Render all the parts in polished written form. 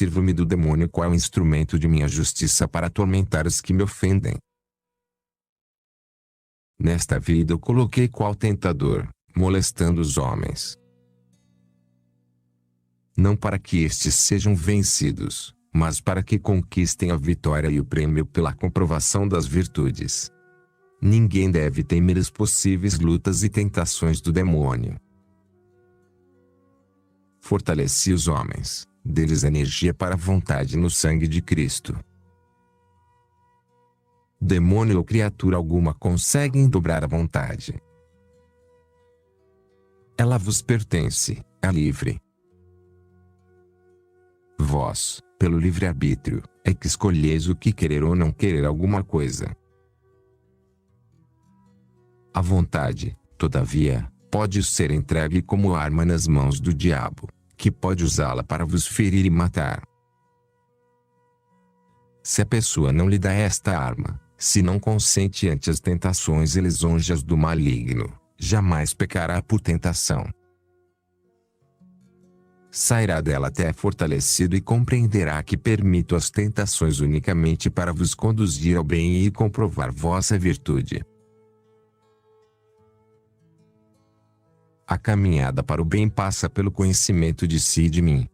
sirvo-me do demônio qual instrumento de minha justiça para atormentar os que me ofendem. Nesta vida eu coloquei qual tentador, molestando os homens. Não para que estes sejam vencidos, mas para que conquistem a vitória e o prêmio pela comprovação das virtudes. Ninguém deve temer as possíveis lutas e tentações do demônio. Fortaleci os homens, deles energia para a vontade no sangue de Cristo. Demônio ou criatura alguma conseguem dobrar a vontade. Ela vos pertence, é livre. Vós, pelo livre-arbítrio, é que escolheis o que querer ou não querer alguma coisa. A vontade, todavia, pode ser entregue como arma nas mãos do diabo, que pode usá-la para vos ferir e matar. Se a pessoa não lhe dá esta arma, se não consente ante as tentações e lisonjas do maligno, jamais pecará por tentação. Sairá dela até fortalecido e compreenderá que permito as tentações unicamente para vos conduzir ao bem e comprovar vossa virtude. A caminhada para o bem passa pelo conhecimento de si e de mim.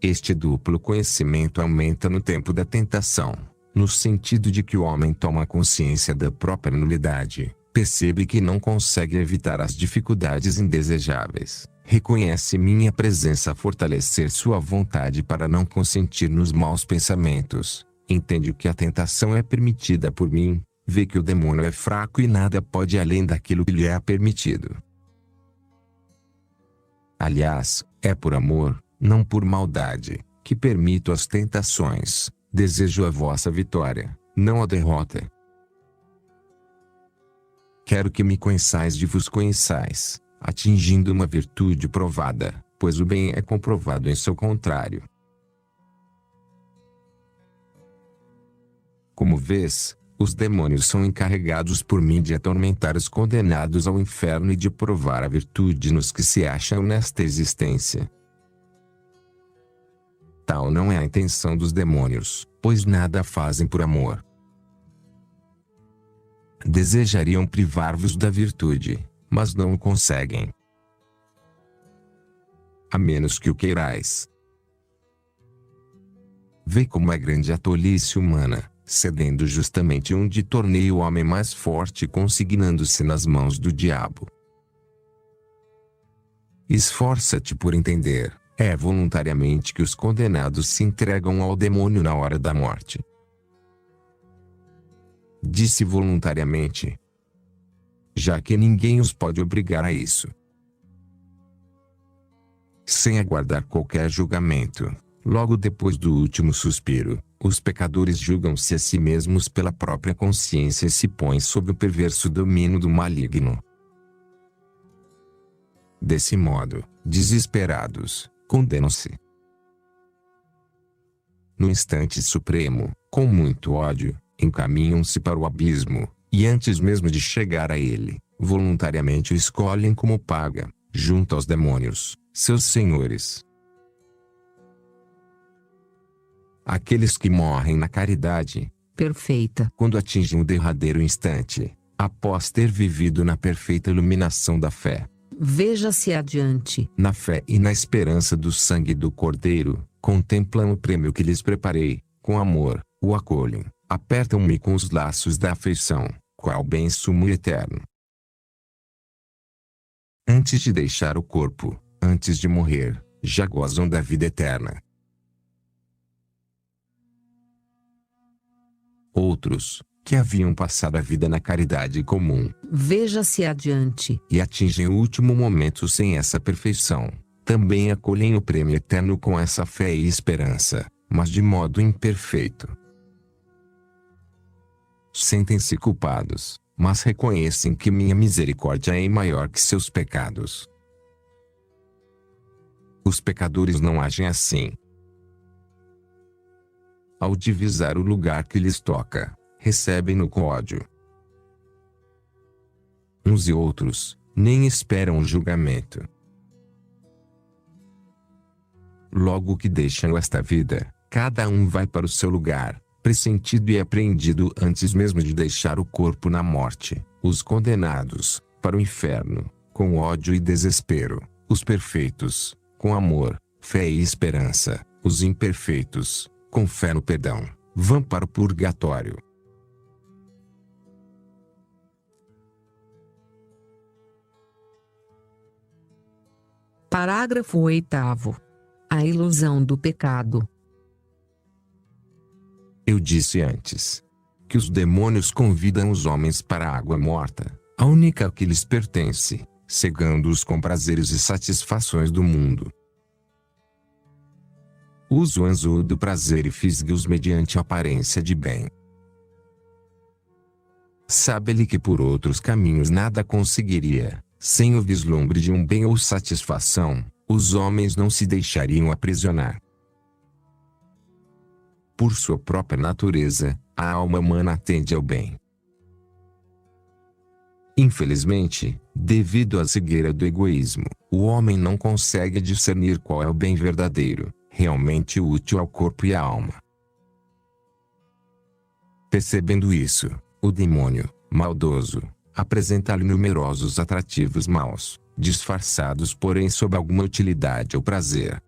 Este duplo conhecimento aumenta no tempo da tentação, no sentido de que o homem toma consciência da própria nulidade, percebe que não consegue evitar as dificuldades indesejáveis, reconhece minha presença a fortalecer sua vontade para não consentir nos maus pensamentos, entende que a tentação é permitida por mim, vê que o demônio é fraco e nada pode além daquilo que lhe é permitido. Aliás, é por amor, não por maldade, que permito as tentações, desejo a vossa vitória, não a derrota. Quero que me conheçais de vos conheçais, atingindo uma virtude provada, pois o bem é comprovado em seu contrário. Como vês, os demônios são encarregados por mim de atormentar os condenados ao inferno e de provar a virtude nos que se acham nesta existência. Tal não é a intenção dos demônios, pois nada fazem por amor. Desejariam privar-vos da virtude, mas não o conseguem. A menos que o queirais. Vê como é grande a tolice humana, cedendo justamente onde tornei o homem mais forte e consignando-se nas mãos do diabo. Esforça-te por entender, é voluntariamente que os condenados se entregam ao demônio na hora da morte. Disse voluntariamente, já que ninguém os pode obrigar a isso. Sem aguardar qualquer julgamento, logo depois do último suspiro, os pecadores julgam-se a si mesmos pela própria consciência e se põem sob o perverso domínio do maligno. Desse modo, desesperados, condenam-se. No instante supremo, com muito ódio, encaminham-se para o abismo, e antes mesmo de chegar a ele, voluntariamente o escolhem como paga, junto aos demônios, seus senhores. Aqueles que morrem na caridade perfeita, quando atingem o derradeiro instante, após ter vivido na perfeita iluminação da fé, veja-se adiante, na fé e na esperança do sangue do Cordeiro, contemplam o prêmio que lhes preparei, com amor, o acolhem, apertam-me com os laços da afeição, qual bem sumo e eterno. Antes de deixar o corpo, antes de morrer, já gozam da vida eterna. Outros, que haviam passado a vida na caridade comum, veja-se adiante, e atingem o último momento sem essa perfeição, também acolhem o prêmio eterno com essa fé e esperança, mas de modo imperfeito. Sentem-se culpados, mas reconhecem que minha misericórdia é maior que seus pecados. Os pecadores não agem assim. Ao divisar o lugar que lhes toca, recebem-no com ódio. Uns e outros, nem esperam o julgamento. Logo que deixam esta vida, cada um vai para o seu lugar, pressentido e apreendido antes mesmo de deixar o corpo na morte. Os condenados, para o inferno, com ódio e desespero. Os perfeitos, com amor, fé e esperança. Os imperfeitos, com fé no perdão, vão para o purgatório. Parágrafo 8º. A ilusão do pecado. Eu disse antes que os demônios convidam os homens para a água morta, a única que lhes pertence, cegando-os com prazeres e satisfações do mundo. Usa o anzol do prazer e fisgue-os mediante a aparência de bem. Sabe-lhe que por outros caminhos nada conseguiria, sem o vislumbre de um bem ou satisfação, os homens não se deixariam aprisionar. Por sua própria natureza, a alma humana tende ao bem. Infelizmente, devido à cegueira do egoísmo, o homem não consegue discernir qual é o bem verdadeiro, realmente útil ao corpo e à alma. Percebendo isso, o demônio, maldoso, apresenta-lhe numerosos atrativos maus, disfarçados porém sob alguma utilidade ou prazer.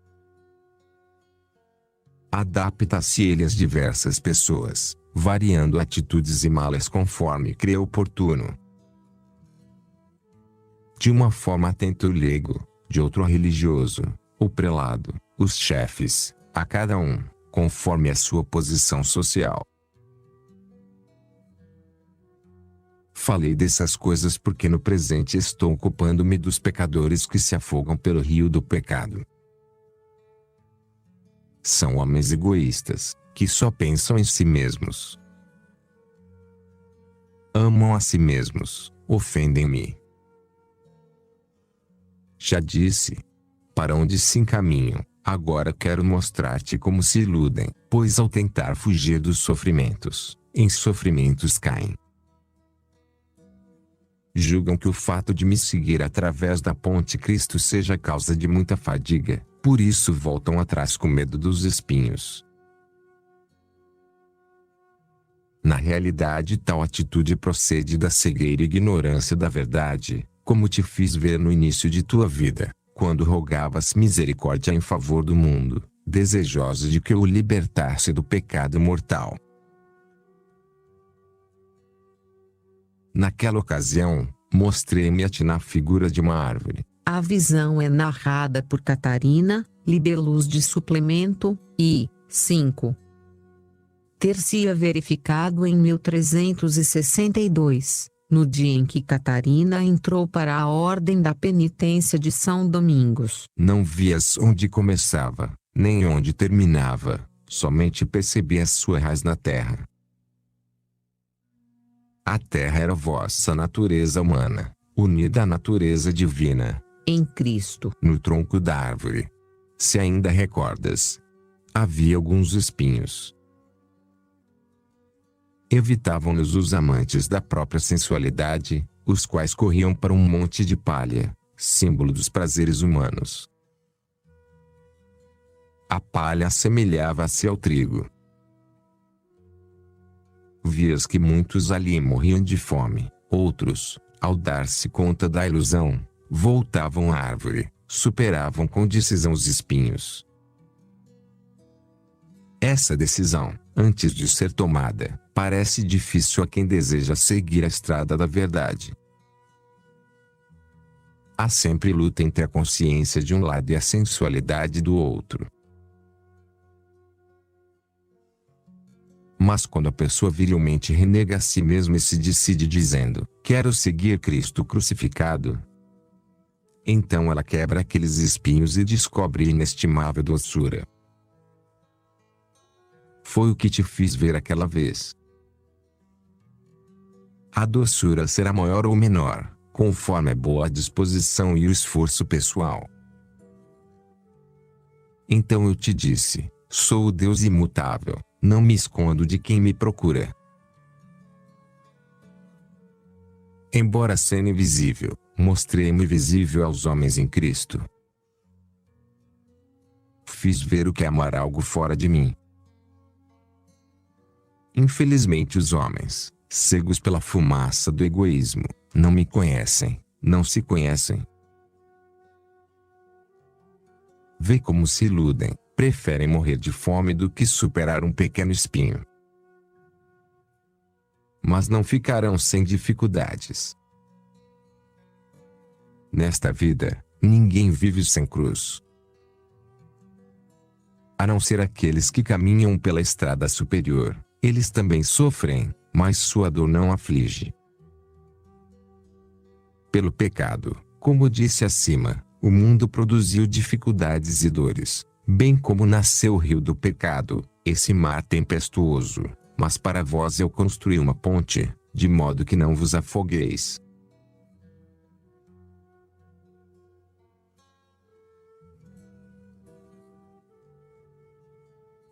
Adapta-se ele às diversas pessoas, variando atitudes e malas conforme crê oportuno. De uma forma atenta o leigo, de outro religioso, o prelado, os chefes, a cada um, conforme a sua posição social. Falei dessas coisas porque no presente estou ocupando-me dos pecadores que se afogam pelo rio do pecado. São homens egoístas, que só pensam em si mesmos. Amam a si mesmos, ofendem-me. Já disse, para onde se encaminham, agora quero mostrar-te como se iludem, pois ao tentar fugir dos sofrimentos, em sofrimentos caem. Julgam que o fato de me seguir através da ponte Cristo seja causa de muita fadiga, por isso voltam atrás com medo dos espinhos. Na realidade, tal atitude procede da cegueira e ignorância da verdade, como te fiz ver no início de tua vida, quando rogavas misericórdia em favor do mundo, desejosa de que eu o libertasse do pecado mortal. Naquela ocasião, mostrei-me a ti na figura de uma árvore. A visão é narrada por Catarina, libelus de suplemento, e 5. Ter-se-ia verificado em 1362, no dia em que Catarina entrou para a Ordem da Penitência de São Domingos. Não vias onde começava, nem onde terminava, somente percebias sua raiz na terra. A terra era vossa natureza humana, unida à natureza divina. Em Cristo. No tronco da árvore. Se ainda recordas, havia alguns espinhos. Evitavam-nos os amantes da própria sensualidade, os quais corriam para um monte de palha, símbolo dos prazeres humanos. A palha assemelhava-se ao trigo. Vias que muitos ali morriam de fome, outros, ao dar-se conta da ilusão, voltavam à árvore, superavam com decisão os espinhos. Essa decisão, antes de ser tomada, parece difícil a quem deseja seguir a estrada da verdade. Há sempre luta entre a consciência de um lado e a sensualidade do outro. Mas quando a pessoa virilmente renega a si mesma e se decide dizendo, quero seguir Cristo crucificado, então ela quebra aqueles espinhos e descobre inestimável doçura. Foi o que te fiz ver aquela vez. A doçura será maior ou menor, conforme a boa disposição e o esforço pessoal. Então eu te disse, sou o Deus imutável, não me escondo de quem me procura. Embora sendo invisível, mostrei-me visível aos homens em Cristo. fiz ver o que é amar algo fora de mim. Infelizmente os homens, cegos pela fumaça do egoísmo, não me conhecem, não se conhecem. Vê como se iludem, preferem morrer de fome do que superar um pequeno espinho. Mas não ficarão sem dificuldades. Nesta vida, ninguém vive sem cruz. A não ser aqueles que caminham pela estrada superior, eles também sofrem, mas sua dor não aflige. Pelo pecado, como disse acima, o mundo produziu dificuldades e dores, bem como nasceu o rio do pecado, esse mar tempestuoso, mas para vós eu construí uma ponte, de modo que não vos afogueis.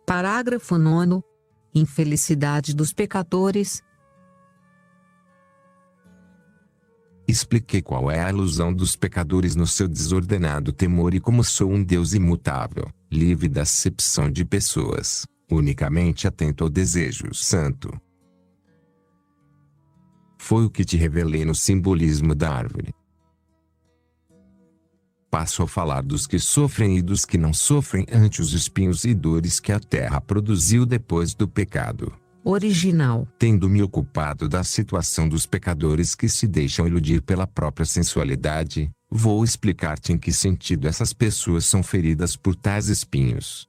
Parágrafo 9. Infelicidade dos pecadores. Expliquei qual é a ilusão dos pecadores no seu desordenado temor e como sou um Deus imutável, livre da acepção de pessoas, unicamente atento ao desejo santo. Foi o que te revelei no simbolismo da árvore. Passo a falar dos que sofrem e dos que não sofrem ante os espinhos e dores que a terra produziu depois do pecado. Original. Tendo-me ocupado da situação dos pecadores que se deixam iludir pela própria sensualidade, vou explicar-te em que sentido essas pessoas são feridas por tais espinhos.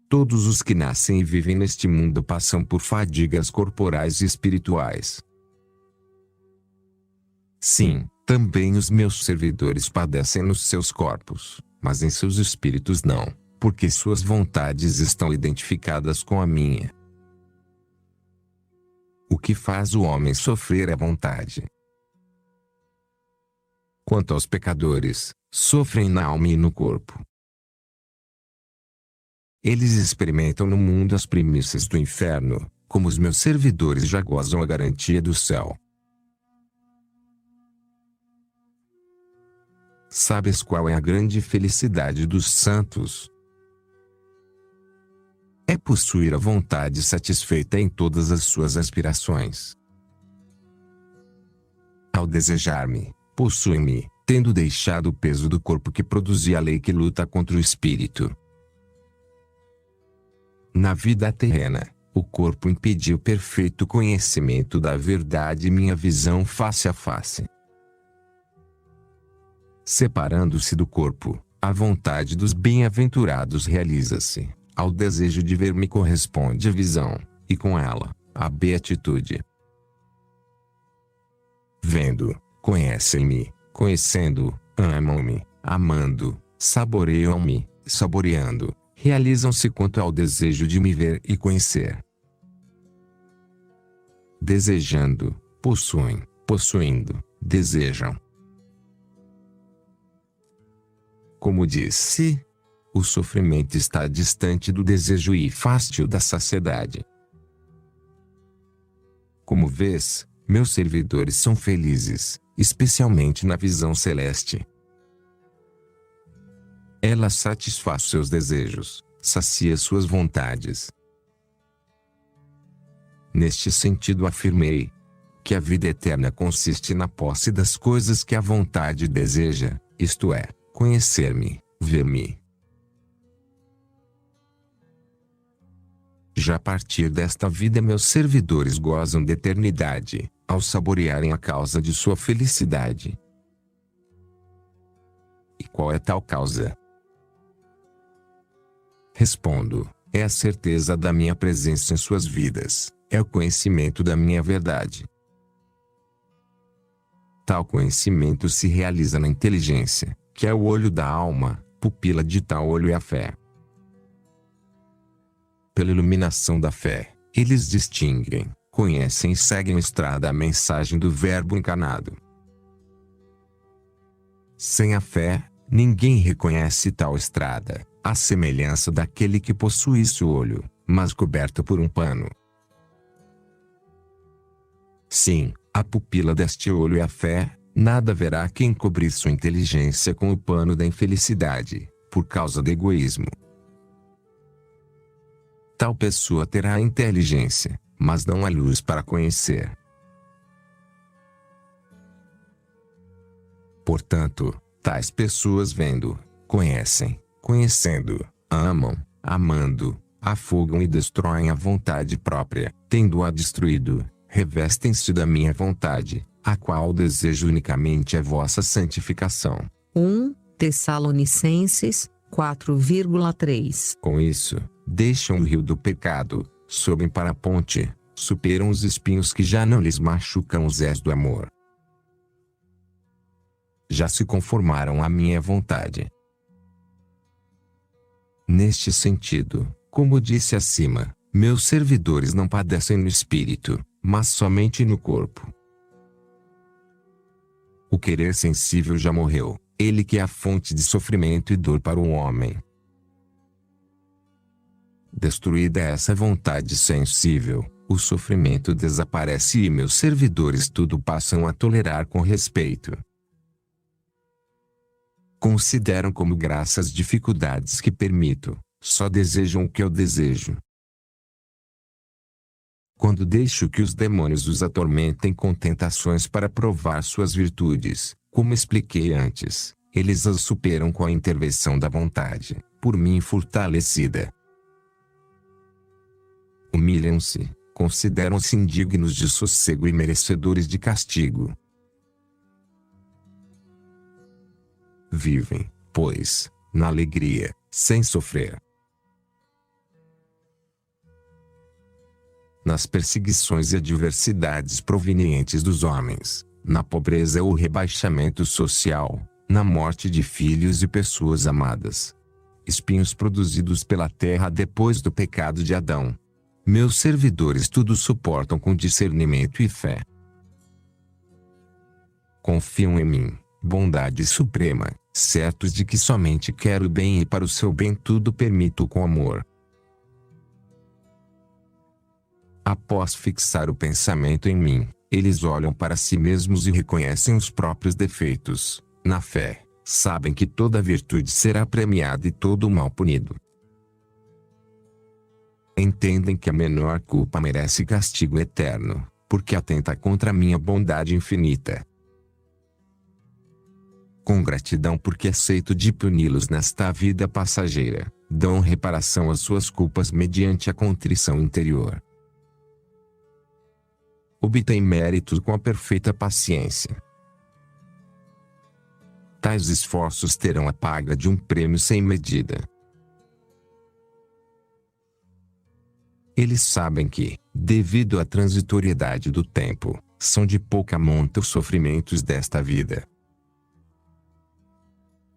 Todos os que nascem e vivem neste mundo passam por fadigas corporais e espirituais. Sim, também os meus servidores padecem nos seus corpos, mas em seus espíritos não, porque suas vontades estão identificadas com a minha. O que faz o homem sofrer é vontade. Quanto aos pecadores, sofrem na alma e no corpo. Eles experimentam no mundo as primícias do inferno, como os meus servidores já gozam a garantia do céu. Sabes qual é a grande felicidade dos santos? É possuir a vontade satisfeita em todas as suas aspirações. Ao desejar-me, possuem-me, tendo deixado o peso do corpo que produzia a lei que luta contra o espírito. Na vida terrena, o corpo impediu o perfeito conhecimento da verdade e minha visão face a face. Separando-se do corpo, a vontade dos bem-aventurados realiza-se. Ao desejo de ver-me corresponde a visão, e com ela, a beatitude. Vendo, conhecem-me, conhecendo, amam-me, amando, saboreiam-me, saboreando, realizam-se quanto ao desejo de me ver e conhecer. Desejando, possuem, possuindo, desejam. Como disse, o sofrimento está distante do desejo e fácil da saciedade. Como vês, meus servidores são felizes, especialmente na visão celeste. Ela satisfaz seus desejos, sacia suas vontades. Neste sentido afirmei que a vida eterna consiste na posse das coisas que a vontade deseja, isto é, conhecer-me, ver-me. Já a partir desta vida meus servidores gozam de eternidade, ao saborearem a causa de sua felicidade. E qual é tal causa? Respondo, é a certeza da minha presença em suas vidas, é o conhecimento da minha verdade. Tal conhecimento se realiza na inteligência, que é o olho da alma, pupila de tal olho é a fé. Pela iluminação da fé, eles distinguem, conhecem e seguem a estrada a mensagem do Verbo encarnado. Sem a fé, ninguém reconhece tal estrada, à semelhança daquele que possuísse o olho, mas coberto por um pano. Sim, a pupila deste olho é a fé, nada haverá que encobrir sua inteligência com o pano da infelicidade, por causa do egoísmo. Tal pessoa terá a inteligência, mas não a luz para conhecer. Portanto, tais pessoas vendo, conhecem, conhecendo, amam, amando, afogam e destroem a vontade própria, tendo-a destruído, revestem-se da minha vontade, a qual desejo unicamente a vossa santificação. 1 Tessalonicenses 4,3. Com isso, deixam o rio do pecado, sobem para a ponte, superam os espinhos que já não lhes machucam os és do amor. Já se conformaram à minha vontade. Neste sentido, como disse acima, meus servidores não padecem no espírito, mas somente no corpo. O querer sensível já morreu, ele que é a fonte de sofrimento e dor para o homem. Destruída essa vontade sensível, o sofrimento desaparece e meus servidores tudo passam a tolerar com respeito. Consideram como graça as dificuldades que permito, só desejam o que eu desejo. Quando deixo que os demônios os atormentem com tentações para provar suas virtudes, como expliquei antes, eles as superam com a intervenção da vontade, por mim fortalecida. Humilham-se, consideram-se indignos de sossego e merecedores de castigo. Vivem, pois, na alegria, sem sofrer. Nas perseguições e adversidades provenientes dos homens, na pobreza ou rebaixamento social, na morte de filhos e pessoas amadas. Espinhos produzidos pela terra depois do pecado de Adão. Meus servidores tudo suportam com discernimento e fé. Confiam em mim, bondade suprema, certos de que somente quero o bem e para o seu bem tudo permito com amor. Após fixar o pensamento em mim, eles olham para si mesmos e reconhecem os próprios defeitos. Na fé, sabem que toda virtude será premiada e todo o mal punido. Entendem que a menor culpa merece castigo eterno, porque atenta contra a minha bondade infinita. Com gratidão porque aceito de puni-los nesta vida passageira, dão reparação às suas culpas mediante a contrição interior. Obtêm méritos com a perfeita paciência. Tais esforços terão a paga de um prêmio sem medida. Eles sabem que, devido à transitoriedade do tempo, são de pouca monta os sofrimentos desta vida.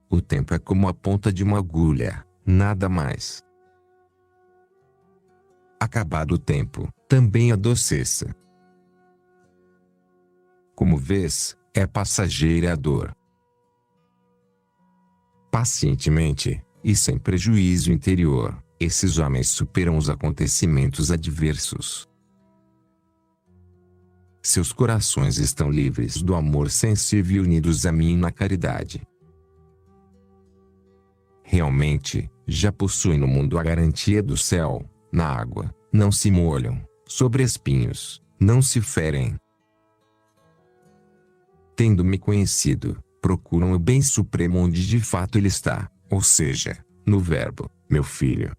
O tempo é como a ponta de uma agulha, nada mais. Acabado o tempo, também a doçeza. Como vês, é passageira a dor. Pacientemente, e sem prejuízo interior, esses homens superam os acontecimentos adversos. Seus corações estão livres do amor sensível e unidos a mim na caridade. Realmente, já possuem no mundo a garantia do céu, na água, não se molham, sobre espinhos, não se ferem. Tendo-me conhecido, procuram o bem supremo onde de fato ele está, ou seja, no Verbo, meu filho.